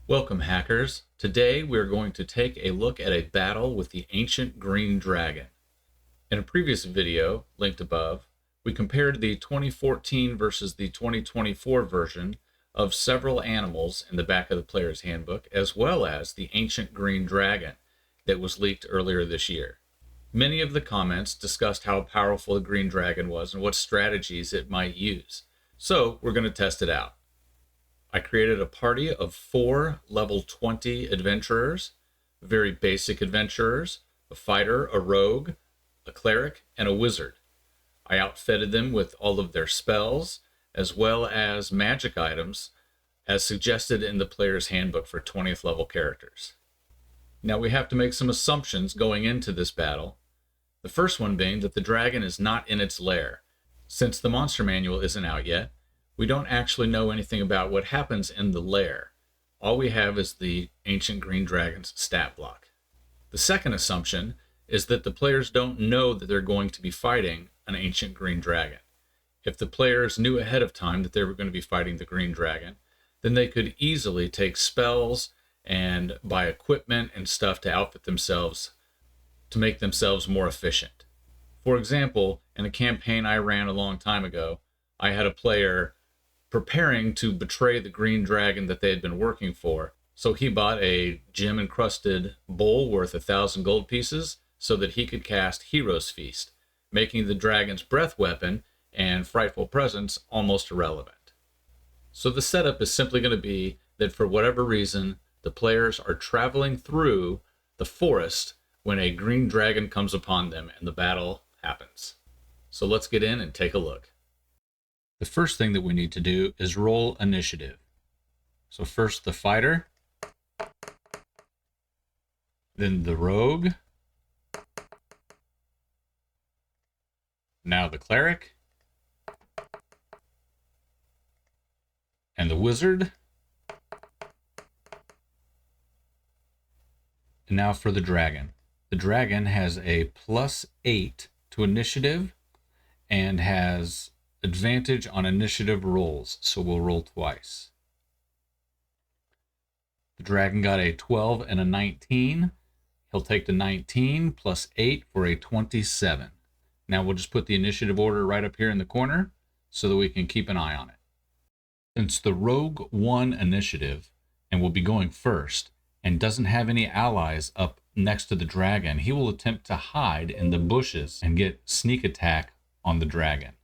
Welcome, hackers. Today we're going to take a look at a battle with the ancient green dragon. In a previous video, linked above, we compared the 2014 versus the 2024 version of several animals in the back of the player's handbook, as well as the ancient green dragon that was leaked earlier this year. Many of the comments discussed how powerful the green dragon was and what strategies it might use. So we're going to test it out. I created a party of 4 level 20 adventurers, very basic adventurers, a fighter, a rogue, a cleric, and a wizard. I outfitted them with all of their spells, as well as magic items, as suggested in the player's handbook for 20th level characters. Now we have to make some assumptions going into this battle. The first one being that the dragon is not in its lair. Since the monster manual isn't out yet, we don't actually know anything about what happens in the lair. All we have is the ancient green dragon's stat block. The second assumption is that the players don't know that they're going to be fighting an ancient green dragon. If the players knew ahead of time that they were going to be fighting the green dragon, then they could easily take spells and buy equipment and stuff to outfit themselves to make themselves more efficient. For example, in a campaign I ran a long time ago, I had a player preparing to betray the green dragon that they had been working for. So he bought a gem-encrusted bowl worth 1,000 gold pieces so that he could cast Hero's Feast, making the dragon's breath weapon and frightful presence almost irrelevant. So the setup is simply going to be that for whatever reason, the players are traveling through the forest when a green dragon comes upon them and the battle happens. So let's get in and take a look. The first thing that we need to do is roll initiative. So first the fighter, then the rogue, now the cleric, and the wizard, and now for the dragon. The dragon has a +8 to initiative and has advantage on initiative rolls, so we'll roll twice. The dragon got a 12 and a 19. He'll take the 19 +8 for a 27. Now we'll just put the initiative order right up here in the corner so that we can keep an eye on it. Since the rogue won initiative and will be going first and doesn't have any allies up next to the dragon, he will attempt to hide in the bushes and get sneak attack on the dragon.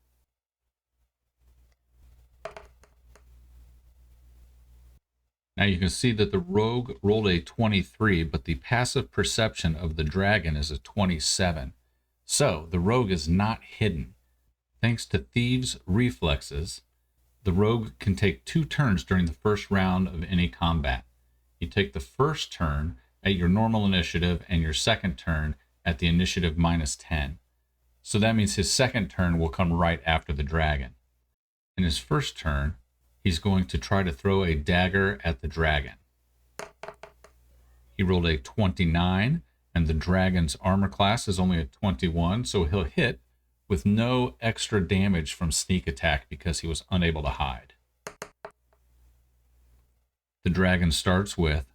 Now you can see that the rogue rolled a 23, but the passive perception of the dragon is a 27. So the rogue is not hidden. Thanks to Thieves' reflexes, the rogue can take 2 turns during the first round of any combat. You take the first turn at your normal initiative and your second turn at the initiative -10. So that means his second turn will come right after the dragon. In his first turn, he's going to try to throw a dagger at the dragon. He rolled a 29, and the dragon's armor class is only a 21, so he'll hit with no extra damage from sneak attack because he was unable to hide. The dragon starts with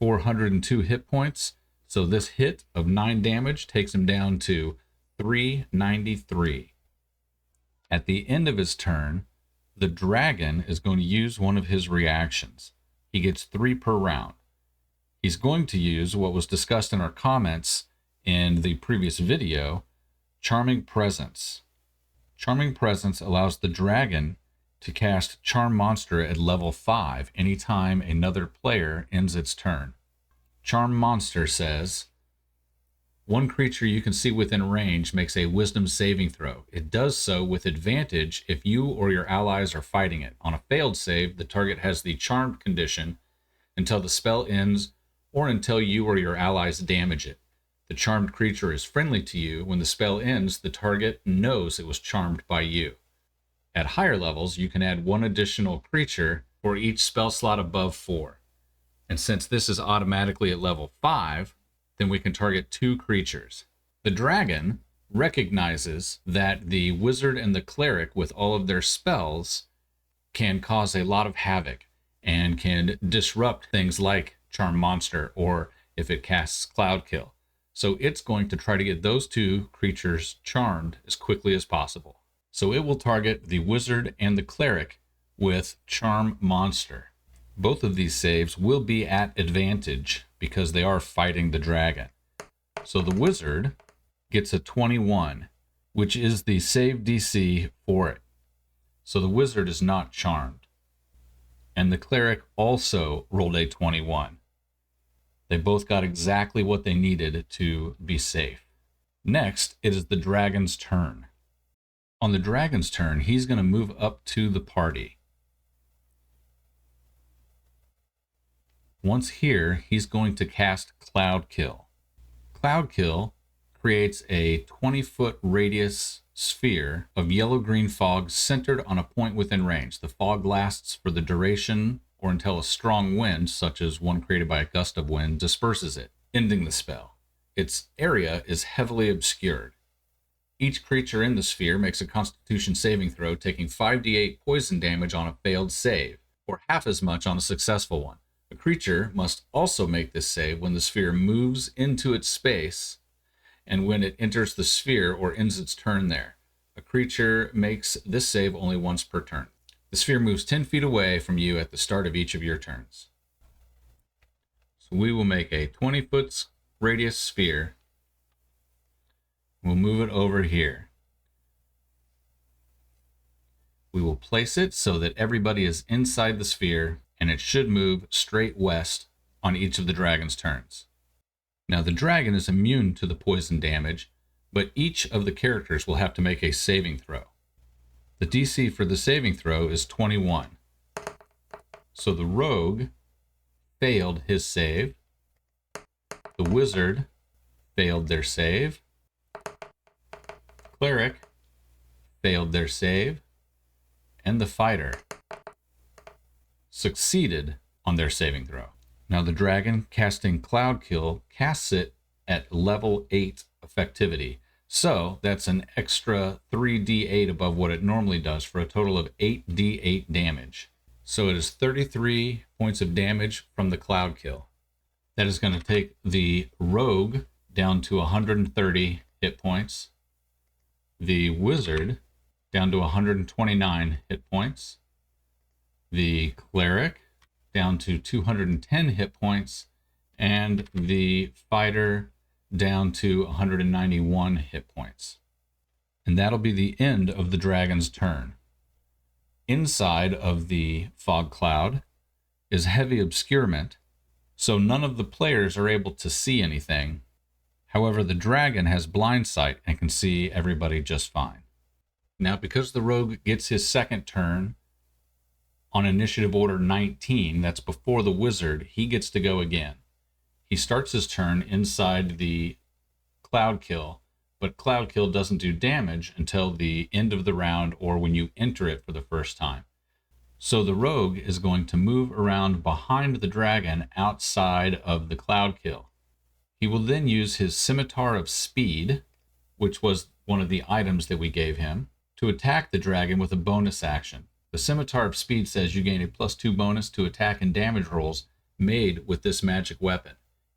402 hit points, so this hit of 9 damage takes him down to 393. At the end of his turn, the dragon is going to use one of his reactions. He gets 3 per round. He's going to use what was discussed in our comments in the previous video, Charming Presence. Charming Presence allows the dragon to cast Charm Monster at level 5 anytime another player ends its turn. Charm Monster says, one creature you can see within range makes a wisdom saving throw. It does so with advantage if you or your allies are fighting it. On a failed save, the target has the charmed condition until the spell ends or until you or your allies damage it. The charmed creature is friendly to you. When the spell ends, the target knows it was charmed by you. At higher levels, you can add 1 additional creature for each spell slot above 4. And since this is automatically at level 5, then we can target 2 creatures. The dragon recognizes that the wizard and the cleric with all of their spells can cause a lot of havoc. and can disrupt things like Charm Monster or if it casts Cloud Kill. So it's going to try to get those two creatures charmed as quickly as possible. So it will target the Wizard and the Cleric with Charm Monster. Both of these saves will be at advantage because they are fighting the dragon. So the Wizard gets a 21, which is the save DC for it. So the Wizard is not charmed. And the Cleric also rolled a 21. They both got exactly what they needed to be safe. Next, it is the dragon's turn. On the dragon's turn, he's going to move up to the party. Once here, he's going to cast Cloud Kill. Cloud Kill creates a 20-foot radius sphere of yellow-green fog centered on a point within range. The fog lasts for the duration or until a strong wind, such as one created by a gust of wind, disperses it, ending the spell. Its area is heavily obscured. Each creature in the sphere makes a Constitution saving throw, taking 5d8 poison damage on a failed save, or half as much on a successful one. A creature must also make this save when the sphere moves into its space and when it enters the sphere or ends its turn there. A creature makes this save only once per turn. The sphere moves 10 feet away from you at the start of each of your turns. So we will make a 20-foot radius sphere. We'll move it over here. We will place it so that everybody is inside the sphere, and it should move straight west on each of the dragon's turns. Now the dragon is immune to the poison damage, but each of the characters will have to make a saving throw. The DC for the saving throw is 21. So the rogue failed his save. The wizard failed their save. Cleric failed their save. And the fighter succeeded on their saving throw. Now the dragon casting Cloud Kill casts it at level 8 effectivity. So that's an extra 3d8 above what it normally does for a total of 8d8 damage. So it is 33 points of damage from the Cloud Kill. That is going to take the rogue down to 130 hit points. The wizard down to 129 hit points. The cleric down to 210 hit points. And the fighter down to 191 hit points. And that'll be the end of the dragon's turn. Inside of the fog cloud is heavy obscurement, so none of the players are able to see anything. However, the dragon has blind sight and can see everybody just fine. Now, because the rogue gets his second turn on initiative order 19, that's before the wizard, he gets to go again. He starts his turn inside the Cloud Kill, but Cloud Kill doesn't do damage until the end of the round or when you enter it for the first time. So the rogue is going to move around behind the dragon outside of the Cloud Kill. He will then use his Scimitar of Speed, which was one of the items that we gave him, to attack the dragon with a bonus action. The Scimitar of Speed says you gain a +2 bonus to attack and damage rolls made with this magic weapon.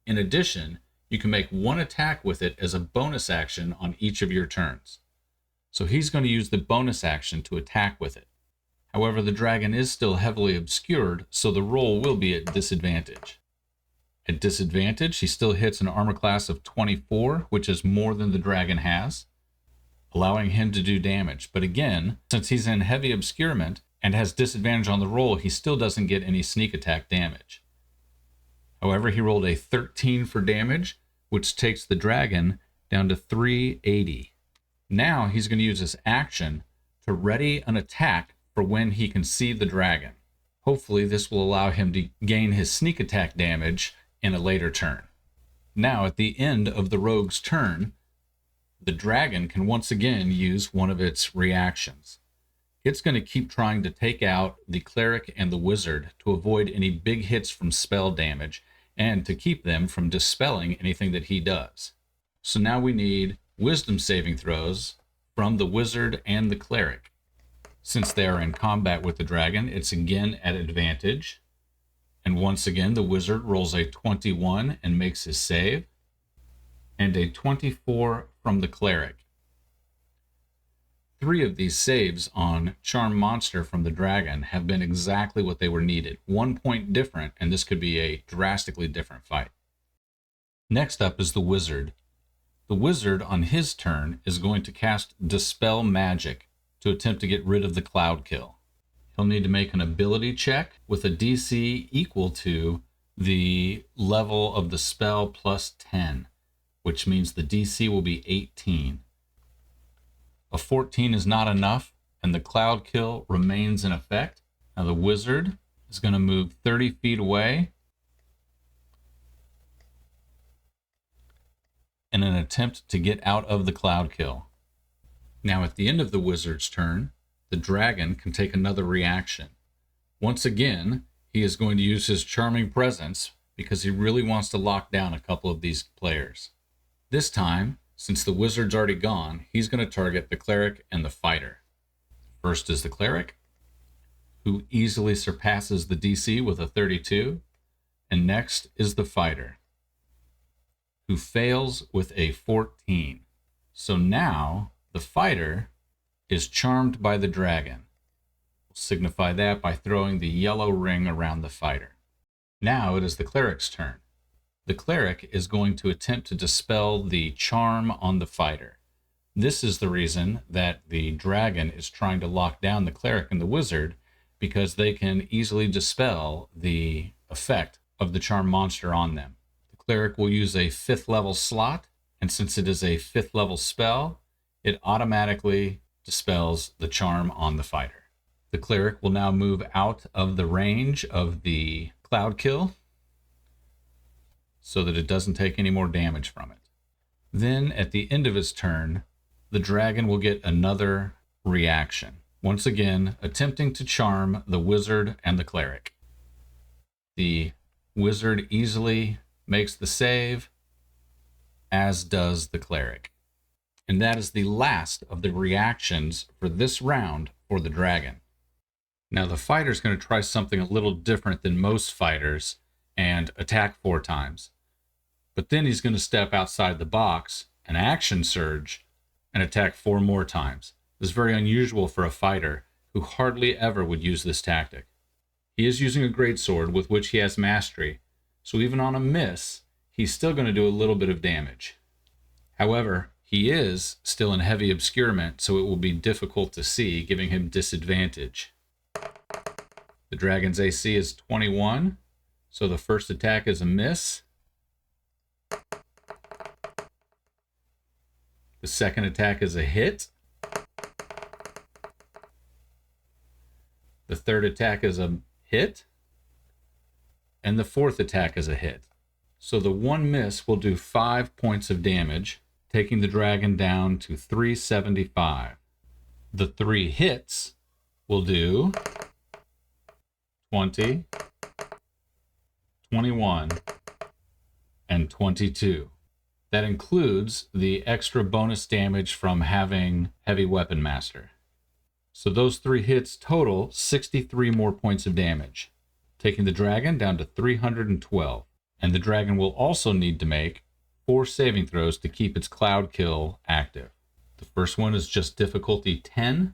In addition, you can make one attack with it as a bonus action on each of your turns. So he's going to use the bonus action to attack with it. However, the dragon is still heavily obscured, so the roll will be at disadvantage. At disadvantage, he still hits an armor class of 24, which is more than the dragon has, allowing him to do damage. But again, since he's in heavy obscurement and has disadvantage on the roll, he still doesn't get any sneak attack damage. However, he rolled a 13 for damage, which takes the dragon down to 380. Now he's going to use his action to ready an attack for when he can see the dragon. Hopefully this will allow him to gain his sneak attack damage in a later turn. Now at the end of the rogue's turn, the dragon can once again use one of its reactions. It's going to keep trying to take out the cleric and the wizard to avoid any big hits from spell damage and to keep them from dispelling anything that he does. So now we need wisdom saving throws from the wizard and the cleric. Since they are in combat with the dragon, it's again at advantage. And once again, the wizard rolls a 21 and makes his save, and a 24 from the cleric. 3 of these saves on Charm Monster from the dragon have been exactly what they were needed. 1 point different, and this could be a drastically different fight. Next up is the wizard. The wizard, on his turn, is going to cast Dispel Magic to attempt to get rid of the Cloud Kill. He'll need to make an ability check with a DC equal to the level of the spell plus 10, which means the DC will be 18. A 14 is not enough, and the Cloud Kill remains in effect. Now the wizard is going to move 30 feet away in an attempt to get out of the Cloud Kill. Now at the end of the wizard's turn, the dragon can take another reaction. Once again, he is going to use his Charming Presence because he really wants to lock down a couple of these players. This time, since the wizard's already gone, he's going to target the cleric and the fighter. First is the cleric, who easily surpasses the DC with a 32, and next is the fighter, who fails with a 14. So now the fighter is charmed by the dragon. We'll signify that by throwing the yellow ring around the fighter. Now it is the cleric's turn. The cleric is going to attempt to dispel the charm on the fighter. This is the reason that the dragon is trying to lock down the cleric and the wizard, because they can easily dispel the effect of the charm monster on them. The cleric will use a 5th level slot, and since it is a 5th level spell, it automatically dispels the charm on the fighter. The cleric will now move out of the range of the Cloud Kill so that it doesn't take any more damage from it. Then at the end of his turn, the dragon will get another reaction, once again attempting to charm the wizard and the cleric. The wizard easily makes the save, as does the cleric. And that is the last of the reactions for this round for the dragon. Now the fighter's going to try something a little different than most fighters and attack 4 times. But then he's going to step outside the box, an action surge, and attack 4 more times. This is very unusual for a fighter who hardly ever would use this tactic. He is using a greatsword with which he has mastery, so even on a miss, he's still going to do a little bit of damage. However, he is still in heavy obscurement, so it will be difficult to see, giving him disadvantage. The dragon's AC is 21, so the first attack is a miss. The second attack is a hit. The third attack is a hit. And the fourth attack is a hit. So the one miss will do 5 points of damage, taking the dragon down to 375. The 3 hits will do 20, 21, and 22. That includes the extra bonus damage from having Heavy Weapon Master. So those 3 hits total 63 more points of damage, taking the dragon down to 312. And the dragon will also need to make 4 saving throws to keep its Cloud Kill active. The first one is just difficulty 10.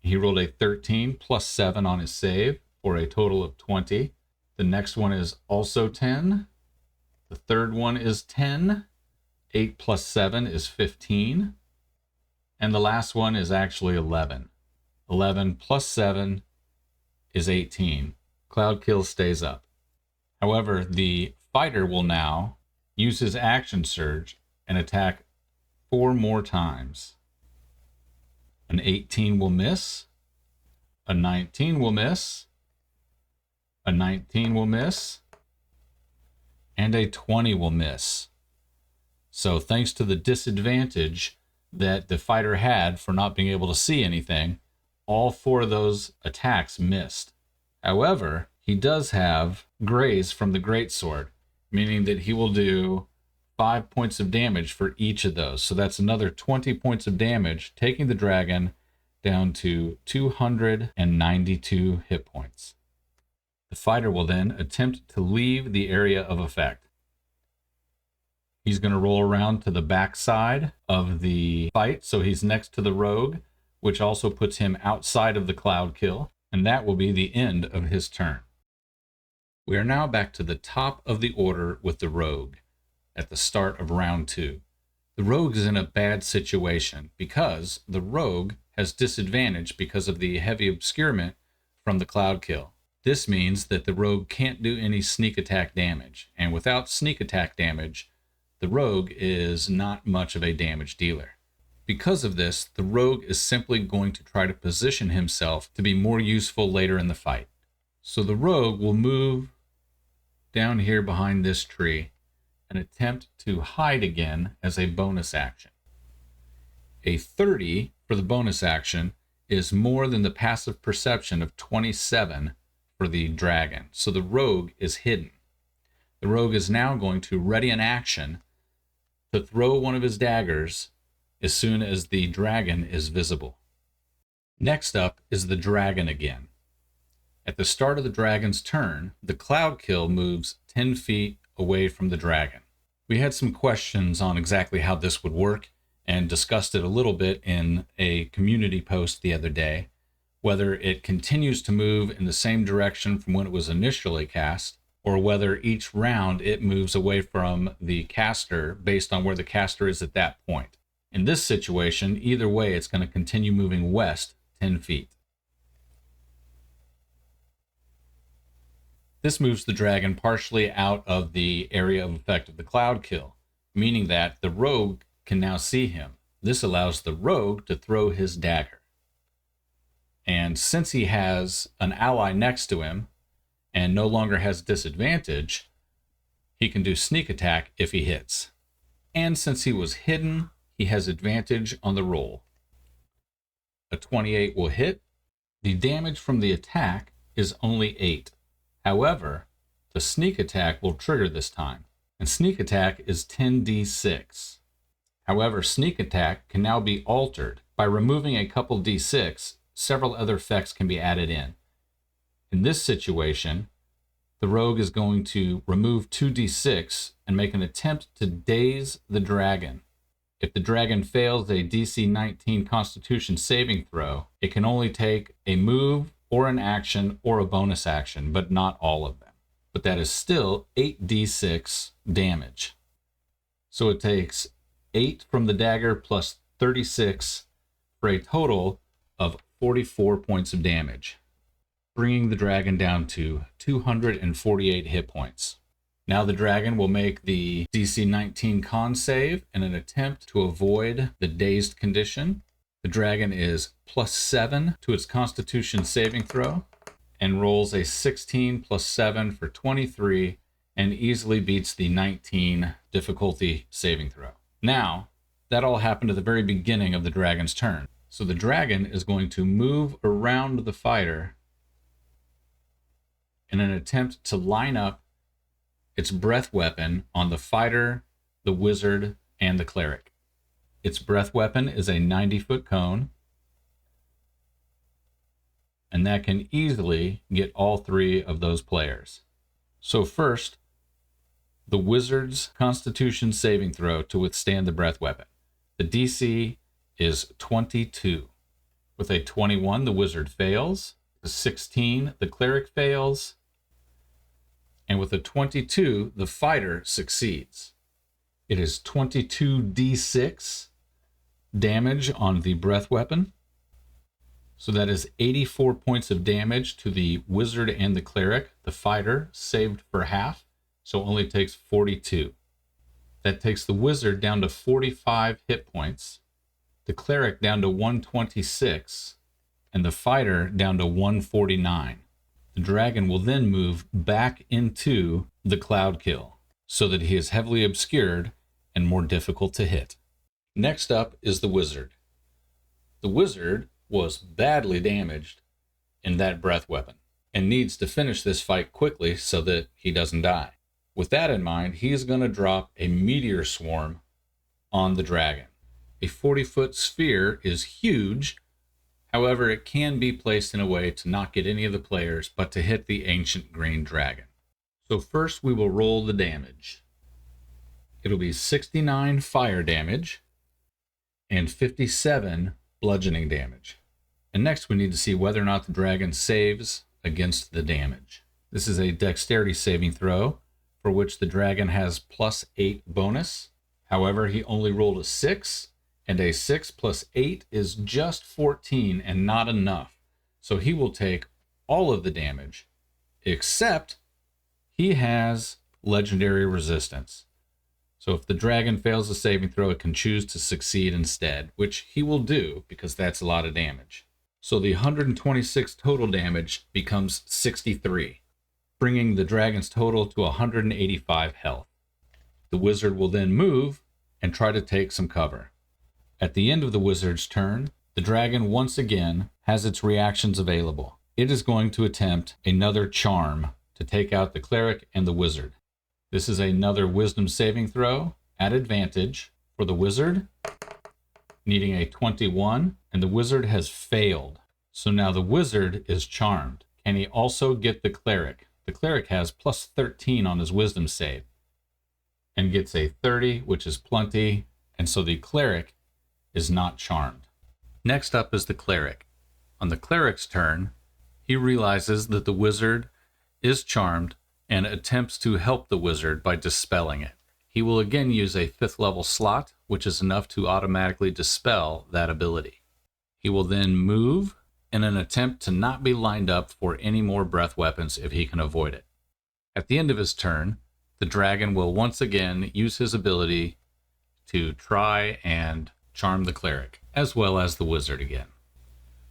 He rolled a 13 plus 7 on his save for a total of 20. The next one is also 10. The third one is 10. 8 plus 7 is 15. And the last one is actually 11. 11 plus 7 is 18. Cloud Kill stays up. However, the fighter will now use his action surge and attack 4 more times. An 18 will miss. A 19 will miss. A 19 will miss. And a 20 will miss. So thanks to the disadvantage that the fighter had for not being able to see anything, all 4 of those attacks missed. However, he does have graze from the greatsword, meaning that he will do 5 points of damage for each of those. So that's another 20 points of damage, taking the dragon down to 292 hit points. The fighter will then attempt to leave the area of effect. He's going to roll around to the back side of the fight, so he's next to the rogue, which also puts him outside of the cloud kill, and that will be the end of his turn. We are now back to the top of the order with the rogue at the start of round 2. The rogue is in a bad situation because the rogue has disadvantage because of the heavy obscurement from the cloud kill. This means that the rogue can't do any sneak attack damage, and without sneak attack damage, the rogue is not much of a damage dealer. Because of this, the rogue is simply going to try to position himself to be more useful later in the fight. So the rogue will move down here behind this tree and attempt to hide again as a bonus action. A 30 for the bonus action is more than the passive perception of 27 for the dragon. So the rogue is hidden. The rogue is now going to ready an action to throw one of his daggers as soon as the dragon is visible. Next up is the dragon again. At the start of the dragon's turn, the cloud kill moves 10 feet away from the dragon. We had some questions on exactly how this would work and discussed it a little bit in a community post the other day, whether it continues to move in the same direction from when it was initially cast, or whether each round it moves away from the caster based on where the caster is at that point. In this situation, either way, it's going to continue moving west 10 feet. This moves the dragon partially out of the area of effect of the cloud kill, meaning that the rogue can now see him. This allows the rogue to throw his dagger. And since he has an ally next to him and no longer has disadvantage, he can do sneak attack if he hits. And since he was hidden, he has advantage on the roll. A 28 will hit. The damage from the attack is only 8. However, the sneak attack will trigger this time, and sneak attack is 10d6. However, sneak attack can now be altered. By removing a couple d6, several other effects can be added in. In this situation, the rogue is going to remove 2d6 and make an attempt to daze the dragon. If the dragon fails a DC 19 Constitution saving throw, it can only take a move or an action or a bonus action, but not all of them. But that is still 8d6 damage. So it takes 8 from the dagger plus 36 for a total of 44 points of damage, bringing the dragon down to 248 hit points. Now the dragon will make the DC 19 con save in an attempt to avoid the dazed condition. The dragon is +7 to its Constitution saving throw and rolls a 16 + 7 for 23 and easily beats the 19 difficulty saving throw. Now, that all happened at the very beginning of the dragon's turn. So the dragon is going to move around the fighter in an attempt to line up its breath weapon on the fighter, the wizard, and the cleric. Its breath weapon is a 90-foot cone, and that can easily get all 3 of those players. So first, the wizard's Constitution saving throw to withstand the breath weapon. The DC is 22. With a 21, the wizard fails. A 16, the cleric fails. And with a 22, the fighter succeeds. It is 22d6 damage on the breath weapon. So that is 84 points of damage to the wizard and the cleric. The fighter saved for half, so only takes 42. That takes the wizard down to 45 hit points, the cleric down to 126, and the fighter down to 149. The dragon will then move back into the cloud kill so that he is heavily obscured and more difficult to hit. Next up is the wizard. The wizard was badly damaged in that breath weapon and needs to finish this fight quickly so that he doesn't die. With that in mind, he's going to drop a meteor swarm on the dragon. A 40-foot sphere is huge. However, it can be placed in a way to not get any of the players, but to hit the ancient green dragon. So first we will roll the damage. It'll be 69 fire damage and 57 bludgeoning damage. And next we need to see whether or not the dragon saves against the damage. This is a dexterity saving throw for which the dragon has +8 bonus. However, he only rolled a 6, and a 6 plus 8 is just 14 and not enough. So he will take all of the damage, except he has legendary resistance. So if the dragon fails the saving throw, it can choose to succeed instead, which he will do because that's a lot of damage. So the 126 total damage becomes 63, bringing the dragon's total to 185 health. The wizard will then move and try to take some cover. At the end of the wizard's turn, the dragon once again has its reactions available. It is going to attempt another charm to take out the cleric and the wizard. This is another wisdom saving throw at advantage for the wizard, needing a 21, and the wizard has failed. So now the wizard is charmed. Can he also get the cleric? The cleric has +13 on his wisdom save and gets a 30, which is plenty, and so the cleric is not charmed. Next up is the cleric. On the cleric's turn, he realizes that the wizard is charmed and attempts to help the wizard by dispelling it. He will again use a 5th level slot, which is enough to automatically dispel that ability. He will then move in an attempt to not be lined up for any more breath weapons if he can avoid it. At the end of his turn, the dragon will once again use his ability to try and charm the cleric, as well as the wizard again.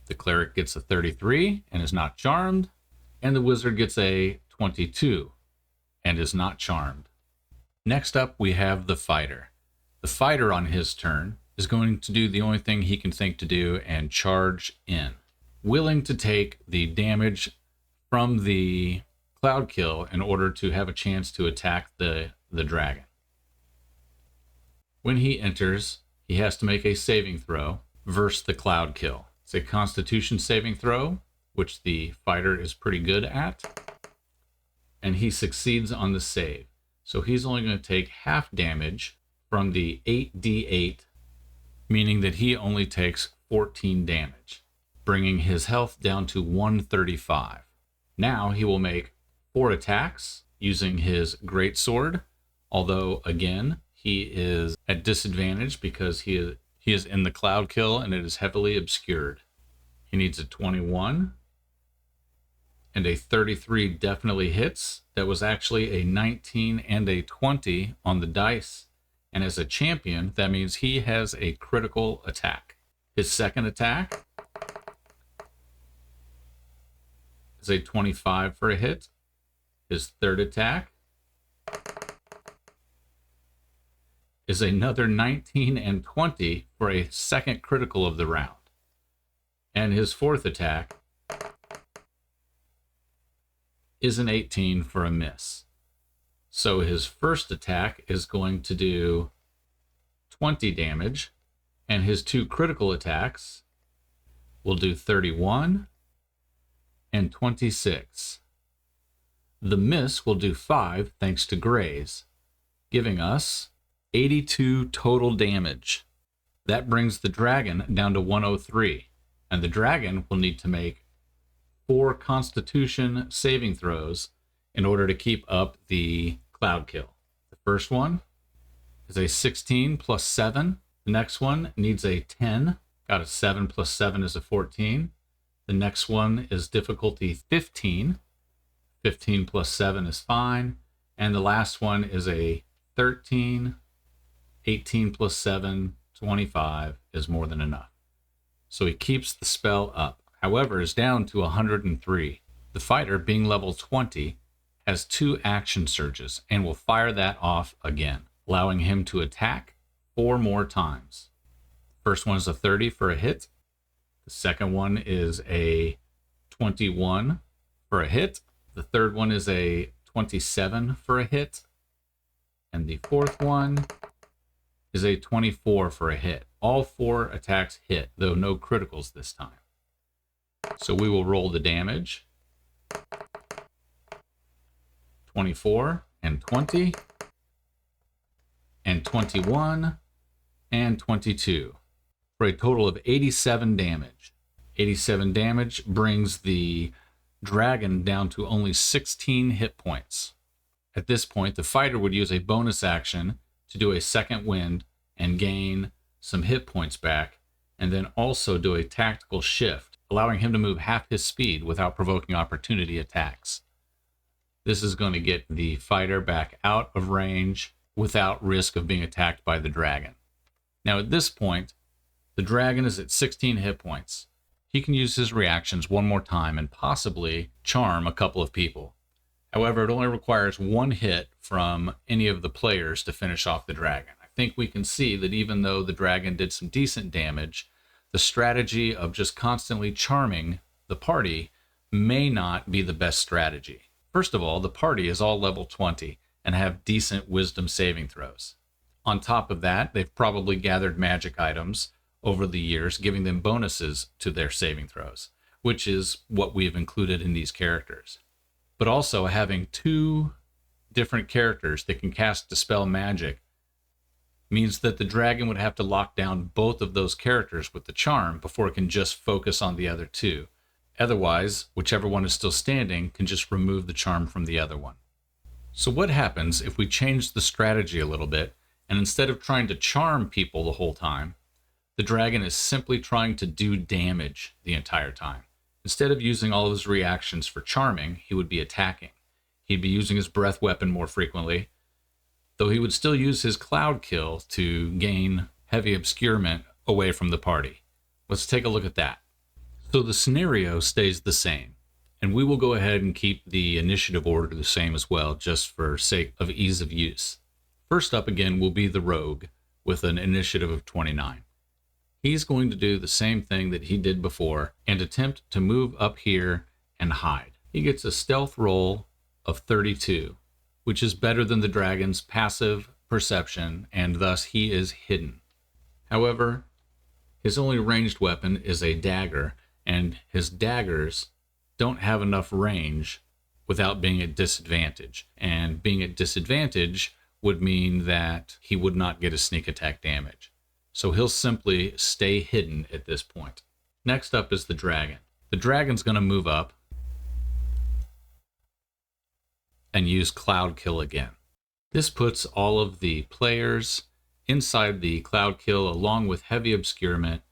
The cleric gets a 33 and is not charmed, and the wizard gets a 22 and is not charmed. Next up, we have the fighter. The fighter on his turn is going to do the only thing he can think to do and charge in, willing to take the damage from the cloud kill in order to have a chance to attack the dragon. When he enters, he has to make a saving throw versus the cloud kill. It's a constitution saving throw, which the fighter is pretty good at, and he succeeds on the save. So he's only going to take half damage from the 8d8, meaning that he only takes 14 damage, bringing his health down to 135. Now he will make 4 attacks using his greatsword, although again, he is at disadvantage because he is in the cloud kill and it is heavily obscured. He needs a 21, and a 33 definitely hits. That was actually a 19 and a 20 on the dice. And as a champion, that means he has a critical attack. His second attack is a 25 for a hit. His third attack is another 19 and 20 for a second critical of the round. And his fourth attack is an 18 for a miss. So his first attack is going to do 20 damage, and his 2 critical attacks will do 31 and 26. The miss will do 5 thanks to graze, giving us 82 total damage. That brings the dragon down to 103, and the dragon will need to make 4 constitution saving throws in order to keep up the cloud kill. The first one is a 16 plus 7. The next one needs a 10. Got a 7 plus 7 is a 14. The next one is difficulty 15. 15 plus 7 is fine. And the last one is a 13. 18 plus 7, 25 is more than enough. So he keeps the spell up. However, is down to 103. The fighter, being level 20, has 2 action surges and will fire that off again, allowing him to attack 4 more times. First one is a 30 for a hit. The second one is a 21 for a hit. The third one is a 27 for a hit. And the fourth one is a 24 for a hit. All 4 attacks hit, though no criticals this time. So we will roll the damage. 24 and 20 and 21 and 22 for a total of 87 damage. 87 damage brings the dragon down to only 16 hit points. At this point, the fighter would use a bonus action to do a second wind and gain some hit points back, and then also do a tactical shift, allowing him to move half his speed without provoking opportunity attacks. This is going to get the fighter back out of range without risk of being attacked by the dragon. Now at this point, the dragon is at 16 hit points. He can use his reactions one more time and possibly charm a couple of people. However, it only requires one hit from any of the players to finish off the dragon. I think we can see that even though the dragon did some decent damage, the strategy of just constantly charming the party may not be the best strategy. First of all, the party is all level 20 and have decent wisdom saving throws. On top of that, they've probably gathered magic items over the years, giving them bonuses to their saving throws, which is what we've included in these characters. But also having two different characters that can cast Dispel Magic means that the dragon would have to lock down both of those characters with the charm before it can just focus on the other two. Otherwise, whichever one is still standing can just remove the charm from the other one. So what happens if we change the strategy a little bit, and instead of trying to charm people the whole time, the dragon is simply trying to do damage the entire time? Instead of using all of his reactions for charming, he would be attacking. He'd be using his breath weapon more frequently, though he would still use his cloud kill to gain heavy obscurement away from the party. Let's take a look at that. So the scenario stays the same, and we will go ahead and keep the initiative order the same as well, just for sake of ease of use. First up again will be the rogue with an initiative of 29. He's going to do the same thing that he did before and attempt to move up here and hide. He gets a stealth roll of 32, which is better than the dragon's passive perception, and thus he is hidden. However, his only ranged weapon is a dagger, and his daggers don't have enough range without being at disadvantage. And being at disadvantage would mean that he would not get a sneak attack damage. So he'll simply stay hidden at this point. Next up is the dragon. The dragon's going to move up and use Cloud Kill again. This puts all of the players inside the Cloud Kill along with heavy obscurement,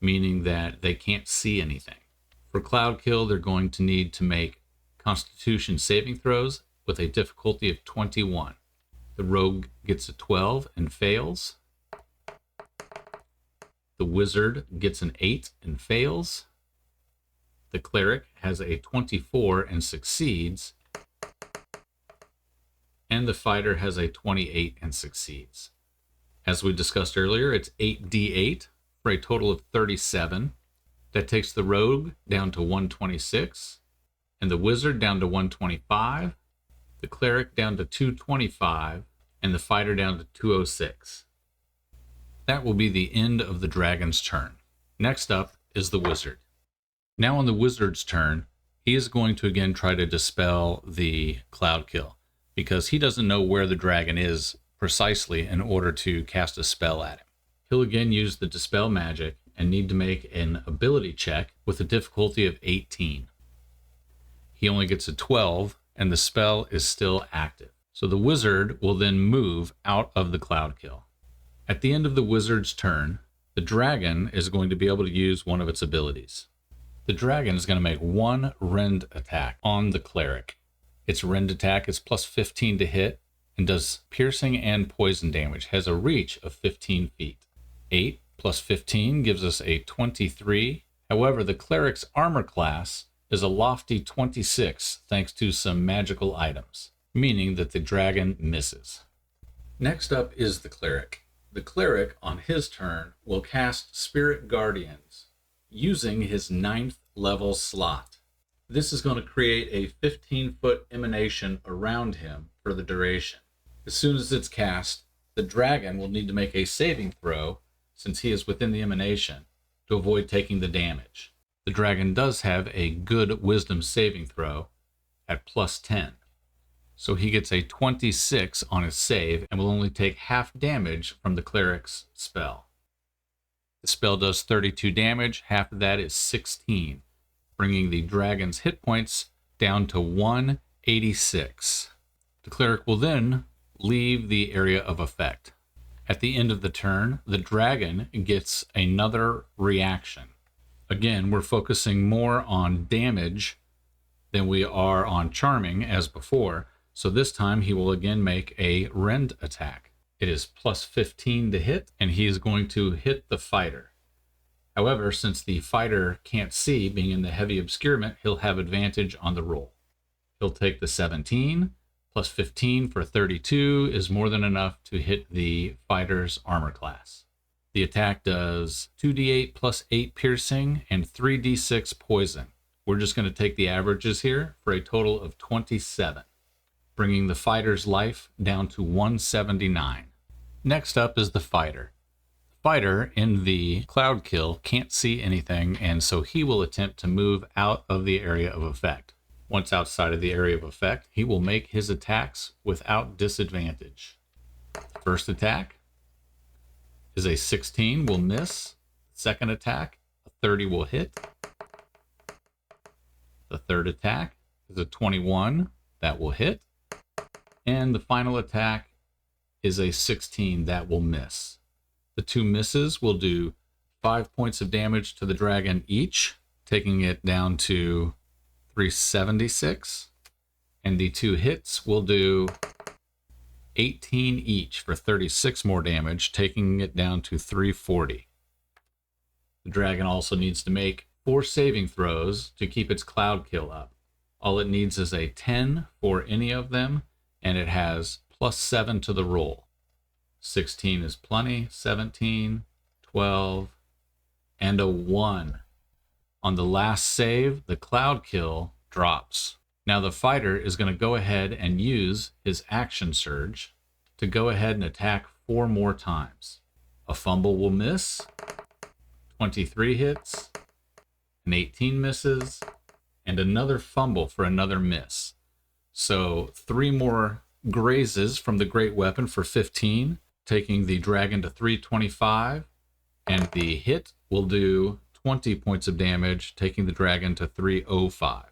meaning that they can't see anything. For Cloud Kill, they're going to need to make Constitution saving throws with a difficulty of 21. The rogue gets a 12 and fails. The wizard gets an 8 and fails. The cleric has a 24 and succeeds. And the fighter has a 28 and succeeds. As we discussed earlier, it's 8d8 for a total of 37. That takes the rogue down to 126, and the wizard down to 125, the cleric down to 225, and the fighter down to 206. That will be the end of the dragon's turn. Next up is the wizard. Now on the wizard's turn, he is going to again try to dispel the Cloud Kill, because he doesn't know where the dragon is precisely in order to cast a spell at him. He'll again use the Dispel Magic and need to make an ability check with a difficulty of 18. He only gets a 12, and the spell is still active. So the wizard will then move out of the Cloud Kill. At the end of the wizard's turn, the dragon is going to be able to use one of its abilities. The dragon is going to make one rend attack on the cleric. Its rend attack is plus 15 to hit and does piercing and poison damage, has a reach of 15 feet. 8 plus 15 gives us a 23. However, the cleric's armor class is a lofty 26 thanks to some magical items, meaning that the dragon misses. Next up is the cleric. The cleric, on his turn, will cast Spirit Guardians using his 9th level slot. This is going to create a 15-foot emanation around him for the duration. As soon as it's cast, the dragon will need to make a saving throw, since he is within the emanation, to avoid taking the damage. The dragon does have a good wisdom saving throw at +10. So he gets a 26 on his save and will only take half damage from the cleric's spell. The spell does 32 damage, half of that is 16, bringing the dragon's hit points down to 186. The cleric will then leave the area of effect. At the end of the turn, the dragon gets another reaction. Again, we're focusing more on damage than we are on charming as before, so this time he will again make a rend attack. It is +15 to hit, and he is going to hit the fighter. However, since the fighter can't see, being in the heavy obscurement, he'll have advantage on the roll. He'll take the 17, +15 for 32 is more than enough to hit the fighter's armor class. The attack does 2d8 +8 piercing and 3d6 poison. We're just going to take the averages here for a total of 27, bringing the fighter's life down to 179. Next up is the fighter. The fighter in the cloud kill can't see anything, and so he will attempt to move out of the area of effect. Once outside of the area of effect, he will make his attacks without disadvantage. First attack is a 16, will miss. Second attack, a 30 will hit. The third attack is a 21, that will hit. And the final attack is a 16, that will miss. The two misses will do 5 points of damage to the dragon each, taking it down to 376. And the two hits will do 18 each for 36 more damage, taking it down to 340. The dragon also needs to make 4 saving throws to keep its cloud kill up. All it needs is a 10 for any of them, and it has +7 to the roll. 16 is plenty, 17, 12, and a 1. On the last save, the cloud kill drops. Now the fighter is going to go ahead and use his action surge to go ahead and attack 4 more times. A fumble will miss, 23 hits, an 18 misses, and another fumble for another miss. So 3 more grazes from the great weapon for 15, taking the dragon to 325, and the hit will do 20 points of damage, taking the dragon to 305.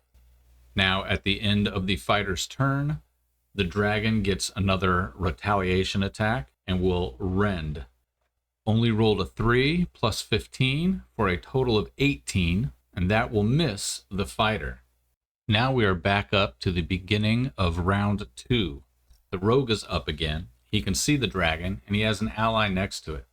Now, at the end of the fighter's turn, the dragon gets another retaliation attack and will rend. Only rolled a 3 +15 for a total of 18, and that will miss the fighter. Now we are back up to the beginning of round 2. The rogue is up again. He can see the dragon, and he has an ally next to it.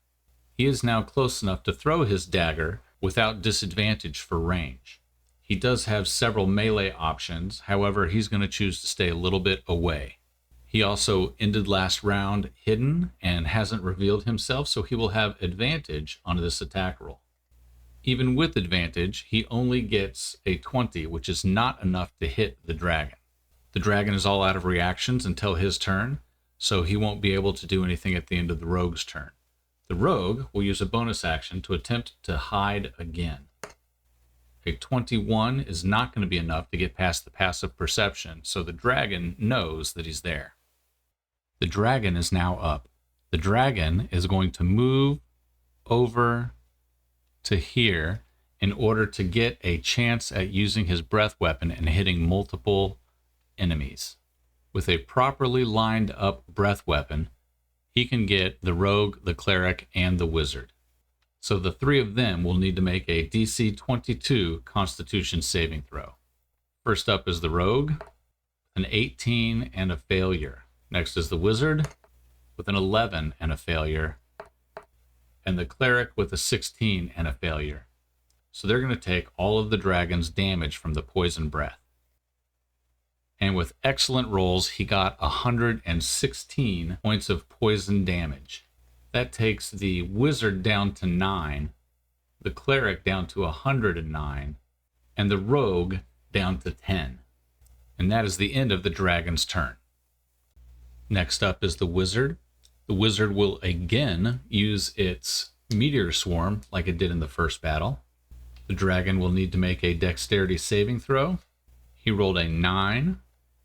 He is now close enough to throw his dagger without disadvantage for range. He does have several melee options, however, he's going to choose to stay a little bit away. He also ended last round hidden and hasn't revealed himself, so he will have advantage on this attack roll. Even with advantage, he only gets a 20, which is not enough to hit the dragon. The dragon is all out of reactions until his turn, so he won't be able to do anything at the end of the rogue's turn. The rogue will use a bonus action to attempt to hide again. A 21 is not going to be enough to get past the passive perception, so the dragon knows that he's there. The dragon is now up. The dragon is going to move over to here in order to get a chance at using his breath weapon and hitting multiple enemies. With a properly lined up breath weapon, he can get the rogue, the cleric, and the wizard. So the 3 of them will need to make a DC 22 Constitution saving throw. First up is the rogue, an 18 and a failure. Next is the wizard with an 11 and a failure, and the cleric with a 16 and a failure. So they're going to take all of the dragon's damage from the poison breath. And with excellent rolls, he got 116 points of poison damage. That takes the wizard down to 9, the cleric down to 109, and the rogue down to 10. And that is the end of the dragon's turn. Next up is the wizard. The wizard will again use its meteor swarm like it did in the first battle. The dragon will need to make a dexterity saving throw. He rolled a 9.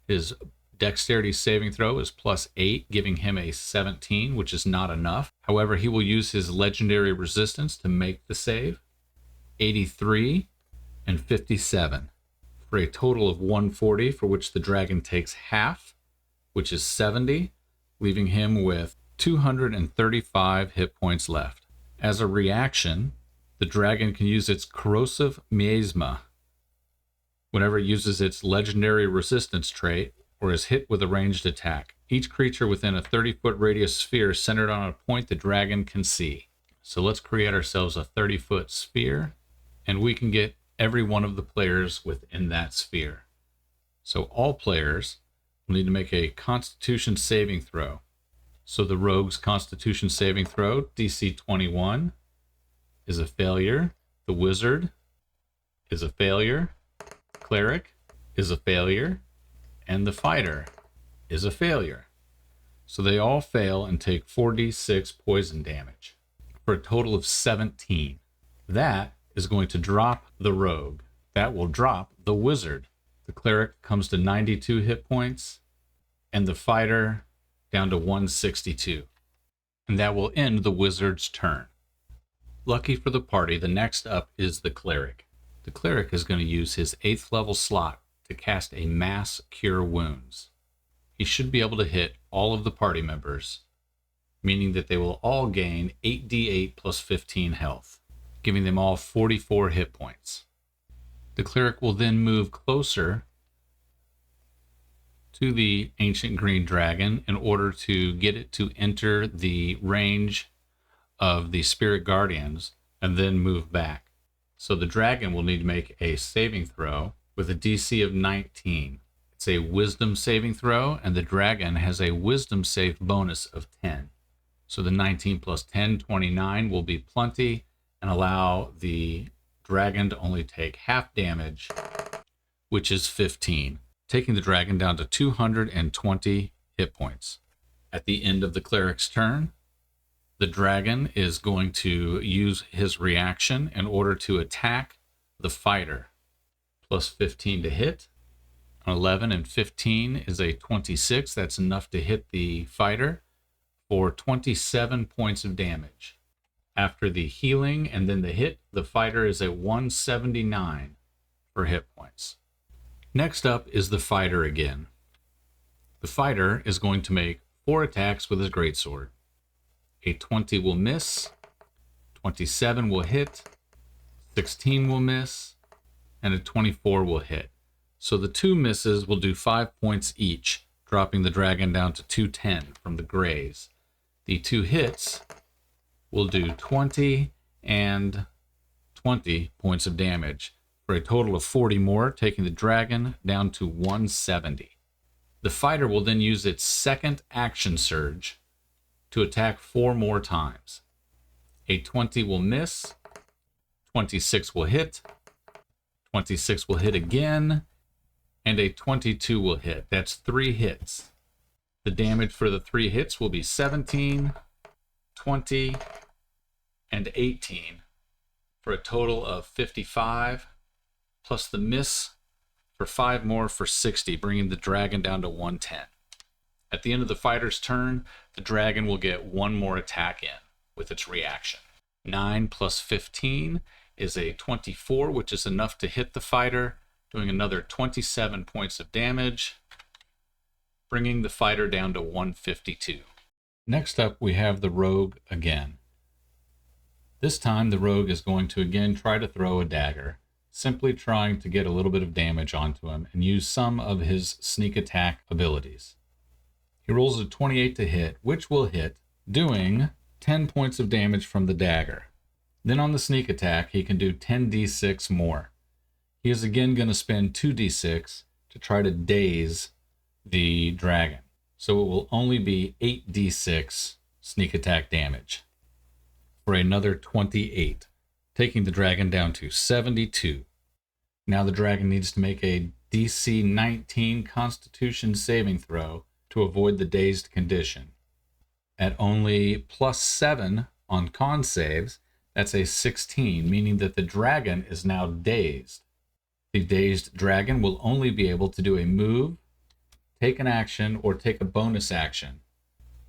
His dexterity saving throw is +8, giving him a 17, which is not enough. However, he will use his legendary resistance to make the save. 83 and 57 for a total of 140, for which the dragon takes half, which is 70, leaving him with 235 hit points left. As a reaction, the dragon can use its corrosive miasma whenever it uses its legendary resistance trait or is hit with a ranged attack. Each creature within a 30-foot radius sphere centered on a point the dragon can see. So let's create ourselves a 30-foot sphere, and we can get every one of the players within that sphere. So all players will need to make a Constitution saving throw. So the rogue's Constitution saving throw, DC 21, is a failure. The wizard is a failure. Cleric is a failure. And the fighter is a failure. So they all fail and take 4d6 poison damage for a total of 17. That is going to drop the rogue. That will drop the wizard. The cleric comes to 92 hit points, and the fighter down to 162. And that will end the wizard's turn. Lucky for the party, the next up is the cleric. The cleric is going to use his 8th level slot to cast a Mass Cure Wounds. He should be able to hit all of the party members, meaning that they will all gain 8d8 plus 15 health, giving them all 44 hit points. The cleric will then move closer to the ancient green dragon in order to get it to enter the range of the spirit guardians and then move back. So the dragon will need to make a saving throw with a DC of 19. It's a wisdom saving throw, and the dragon has a wisdom save bonus of 10. So the 19 plus 10, 29 will be plenty and allow the dragon to only take half damage, which is 15, taking the dragon down to 220 hit points. At the end of the cleric's turn, the dragon is going to use his reaction in order to attack the fighter. Plus 15 to hit. 11 and 15 is a 26. That's enough to hit the fighter for 27 points of damage. After the healing and then the hit, the fighter is at 179 for hit points. Next up is the fighter again. The fighter is going to make 4 attacks with his greatsword. A 20 will miss, 27 will hit, 16 will miss, and a 24 will hit. So the 2 misses will do 5 points each, dropping the dragon down to 210 from the grays. The 2 hits will do 20 and 20 points of damage for a total of 40 more, taking the dragon down to 170. The fighter will then use its second action surge to attack 4 more times. A 20 will miss, 26 will hit, 26 will hit again, and a 22 will hit. That's 3 hits. The damage for the 3 hits will be 17, 20, and 18 for a total of 55, plus the miss for 5 more for 60, bringing the dragon down to 110. At the end of the fighter's turn, the dragon will get 1 more attack in with its reaction. 9 plus 15 is a 24, which is enough to hit the fighter, doing another 27 points of damage, bringing the fighter down to 152. Next up, we have the rogue again. This time, the rogue is going to again try to throw a dagger, simply trying to get a little bit of damage onto him and use some of his sneak attack abilities. He rolls a 28 to hit, which will hit, doing 10 points of damage from the dagger. Then on the sneak attack, he can do 10d6 more. He is again going to spend 2d6 to try to daze the dragon. So it will only be 8d6 sneak attack damage for another 28, taking the dragon down to 72. Now the dragon needs to make a DC 19 Constitution saving throw to avoid the dazed condition. At only +7 on con saves, That's a 16, meaning that the dragon is now dazed. The dazed dragon will only be able to do a move, take an action, or take a bonus action.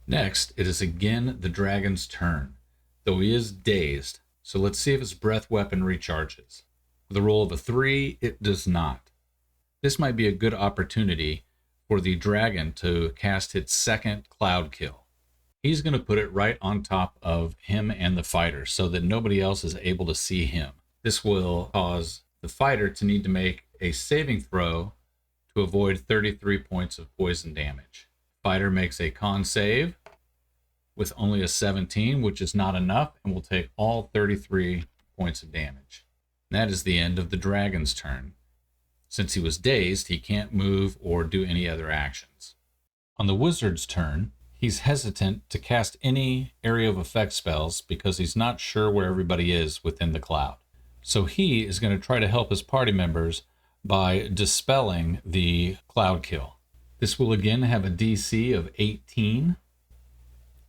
Next, it is again the dragon's turn, though he is dazed. So let's see if his breath weapon recharges. With a roll of a 3, it does not. This might be a good opportunity for the dragon to cast its second cloud kill. He's going to put it right on top of him and the fighter so that nobody else is able to see him. This will cause the fighter to need to make a saving throw to avoid 33 points of poison damage. Fighter makes a con save with only a 17, which is not enough, and will take all 33 points of damage. And that is the end of the dragon's turn. Since he was dazed, he can't move or do any other actions. On the wizard's turn, he's hesitant to cast any area of effect spells because he's not sure where everybody is within the cloud. So he is going to try to help his party members by dispelling the cloud kill. This will again have a DC of 18,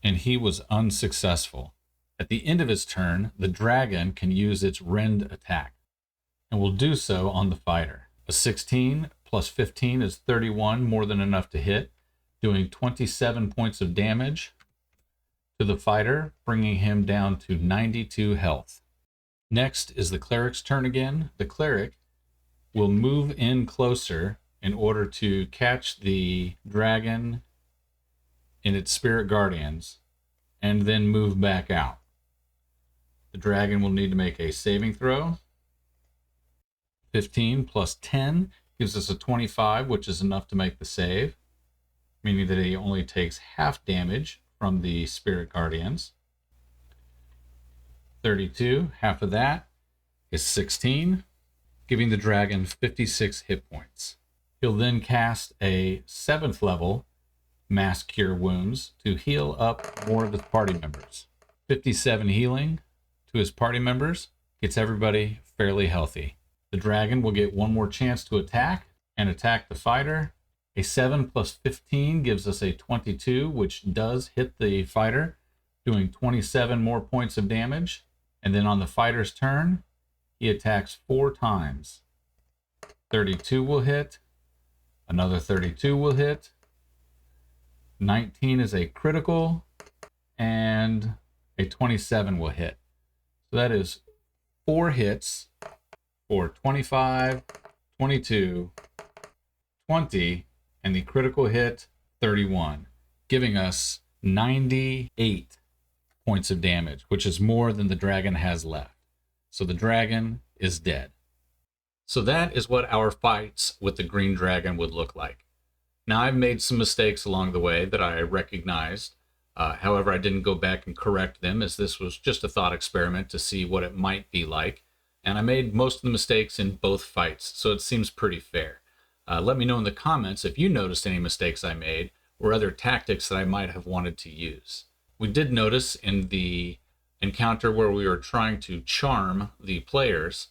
and he was unsuccessful. At the end of his turn, the dragon can use its rend attack, and will do so on the fighter. A 16 plus 15 is 31, more than enough to hit, doing 27 points of damage to the fighter, bringing him down to 92 health. Next is the cleric's turn again. The cleric will move in closer in order to catch the dragon in its spirit guardians and then move back out. The dragon will need to make a saving throw. 15 plus 10 gives us a 25, which is enough to make the save, meaning that he only takes half damage from the spirit guardians. 32, half of that is 16, giving the dragon 56 hit points. He'll then cast a 7th level Mass Cure Wounds to heal up more of his party members. 57 healing to his party members gets everybody fairly healthy. The dragon will get one more chance to attack and attack the fighter. A 7 plus 15 gives us a 22, which does hit the fighter, doing 27 more points of damage. And then on the fighter's turn, he attacks 4 times. 32 will hit. Another 32 will hit. 19 is a critical. And a 27 will hit. So that is 4 hits for 25, 22, 20, and the critical hit 31, giving us 98 points of damage, which is more than the dragon has left. So the dragon is dead. So that is what our fights with the green dragon would look like. Now, I've made some mistakes along the way that I recognized. However, I didn't go back and correct them, as this was just a thought experiment to see what it might be like. And I made most of the mistakes in both fights, so it seems pretty fair. Let me know in the comments if you noticed any mistakes I made or other tactics that I might have wanted to use. We did notice in the encounter where we were trying to charm the players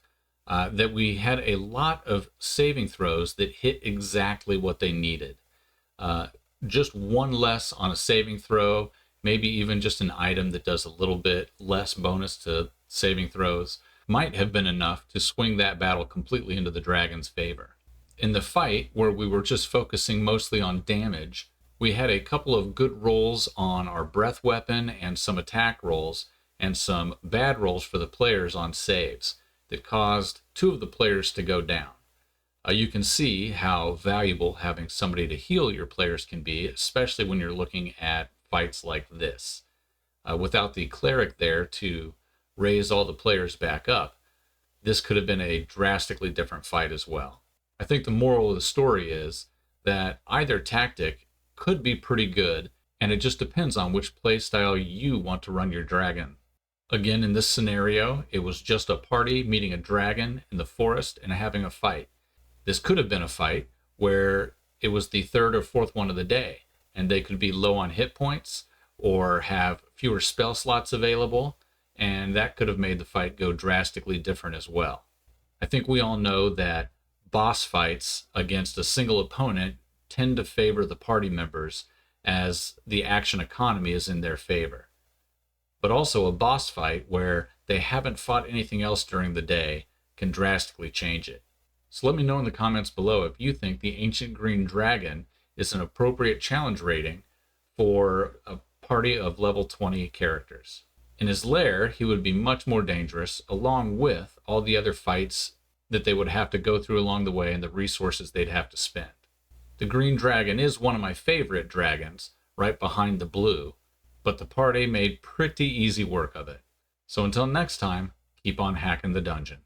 that we had a lot of saving throws that hit exactly what they needed. Just one less on a saving throw, maybe even just an item that does a little bit less bonus to saving throws, might have been enough to swing that battle completely into the dragon's favor. In the fight, where we were just focusing mostly on damage, we had a couple of good rolls on our breath weapon and some attack rolls, and some bad rolls for the players on saves that caused 2 of the players to go down. You can see how valuable having somebody to heal your players can be, especially when you're looking at fights like this. Without the cleric there to raise all the players back up, this could have been a drastically different fight as well. I think the moral of the story is that either tactic could be pretty good, and it just depends on which play style you want to run your dragon. Again, in this scenario, it was just a party meeting a dragon in the forest and having a fight. This could have been a fight where it was the 3rd or 4th one of the day, and they could be low on hit points or have fewer spell slots available, and that could have made the fight go drastically different as well. I think we all know that boss fights against a single opponent tend to favor the party members, as the action economy is in their favor. But also a boss fight where they haven't fought anything else during the day can drastically change it. So let me know in the comments below if you think the Ancient Green Dragon is an appropriate challenge rating for a party of level 20 characters. In his lair, he would be much more dangerous, along with all the other fights that they would have to go through along the way and the resources they'd have to spend. The green dragon is one of my favorite dragons, right behind the blue, but the party made pretty easy work of it. So until next time, keep on hacking the dungeon.